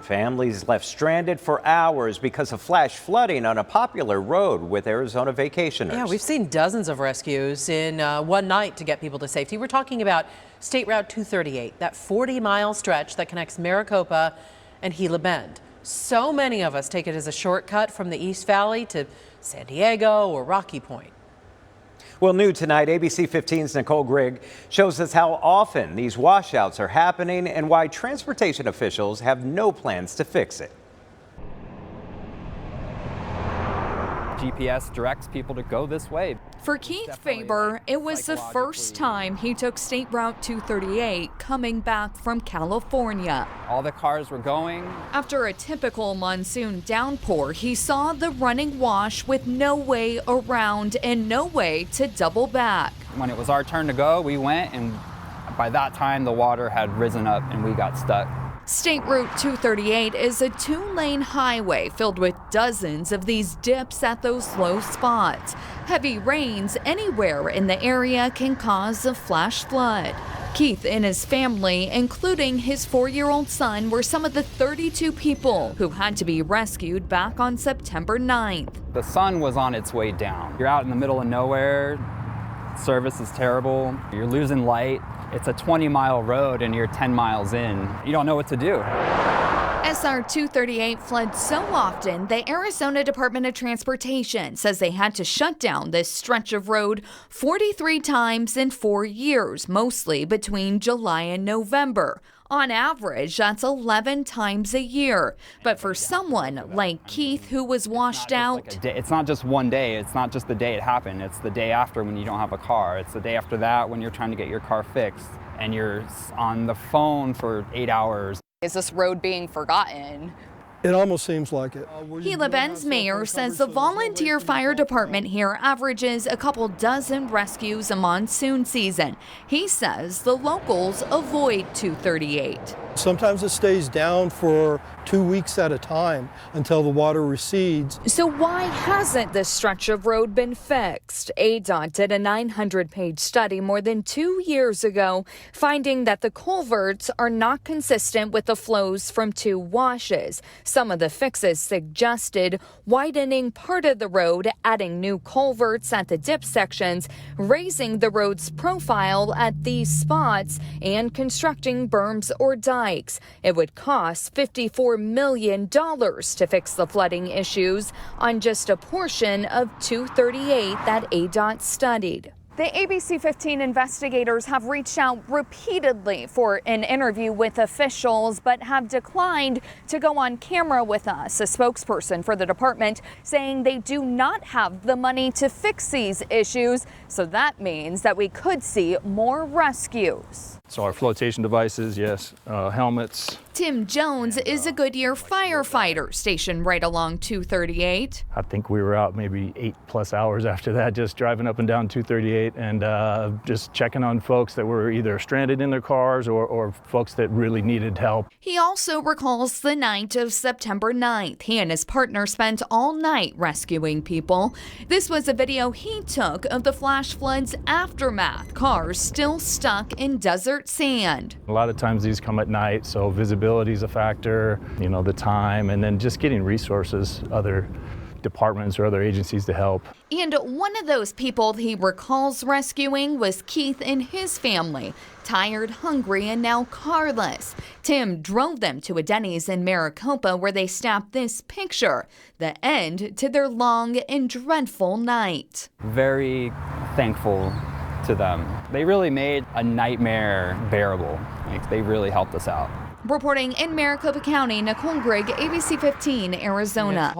Families left stranded for hours because of flash flooding on a popular road with Arizona vacationers. Yeah, we've seen dozens of rescues in one night to get people to safety. We're talking about State Route 238, that 40-mile stretch that connects Maricopa and Gila Bend. So many of us take it as a shortcut from the East Valley to San Diego or Rocky Point. Well, new tonight, ABC 15's Nicole Grigg shows us how often these washouts are happening and why transportation officials have no plans to fix it. GPS directs people to go this way. For Keith Faber, it was the first time he took State Route 238 coming back from California. All the cars were going. After a typical monsoon downpour, he saw the running wash with no way around and no way to double back. When it was our turn to go, we went, and by that time the water had risen up and we got stuck. State Route 238 is a two-lane highway filled with dozens of these dips at those low spots. Heavy rains anywhere in the area can cause a flash flood. Keith and his family, including his 4-year-old son, were some of the 32 people who had to be rescued back on September 9th. The sun was on its way down. You're out in the middle of nowhere. Service is terrible. You're losing light. It's a 20-mile road and you're 10 miles in. You don't know what to do. SR 238 floods so often, the Arizona Department of Transportation says they had to shut down this stretch of road 43 times in 4 years, mostly between July and November. On average, that's 11 times a year. But for someone like Keith, who was washed out, it's not just one day. It's not just the day it happened. It's the day after when you don't have a car. It's the day after that when you're trying to get your car fixed and you're on the phone for 8 hours. Is this road being forgotten? It almost seems like it. Gila Bend's mayor says the volunteer fire department here averages a couple dozen rescues a monsoon season. He says the locals avoid 238. Sometimes it stays down for 2 weeks at a time until the water recedes. So why hasn't this stretch of road been fixed? ADOT did a 900-page study more than 2 years ago, finding that the culverts are not consistent with the flows from two washes. Some of the fixes suggested widening part of the road, adding new culverts at the dip sections, raising the road's profile at these spots, and constructing berms or dikes. It would cost $54 million to fix the flooding issues on just a portion of 238 that ADOT studied. The ABC15 investigators have reached out repeatedly for an interview with officials, but have declined to go on camera with us. A spokesperson for the department saying they do not have the money to fix these issues, so that means that we could see more rescues. So our flotation devices, yes, helmets. Tim Jones is a Goodyear firefighter stationed right along 238. I think we were out maybe 8+ hours after that, just driving up and down 238 and just checking on folks that were either stranded in their cars or folks that really needed help. He also recalls the night of September 9th. He and his partner spent all night rescuing people. This was a video he took of the flash flood's aftermath, cars still stuck in desert sand. A lot of times these come at night, so visibility is a factor, you know, the time, and then just getting resources, other departments or other agencies to help. And one of those people he recalls rescuing was Keith and his family, tired, hungry, and now carless. Tim drove them to a Denny's in Maricopa where they snapped this picture, the end to their long and dreadful night. Very thankful to them. They really made a nightmare bearable. Like, they really helped us out. Reporting in Maricopa County, Nicole Grigg, ABC 15 Arizona.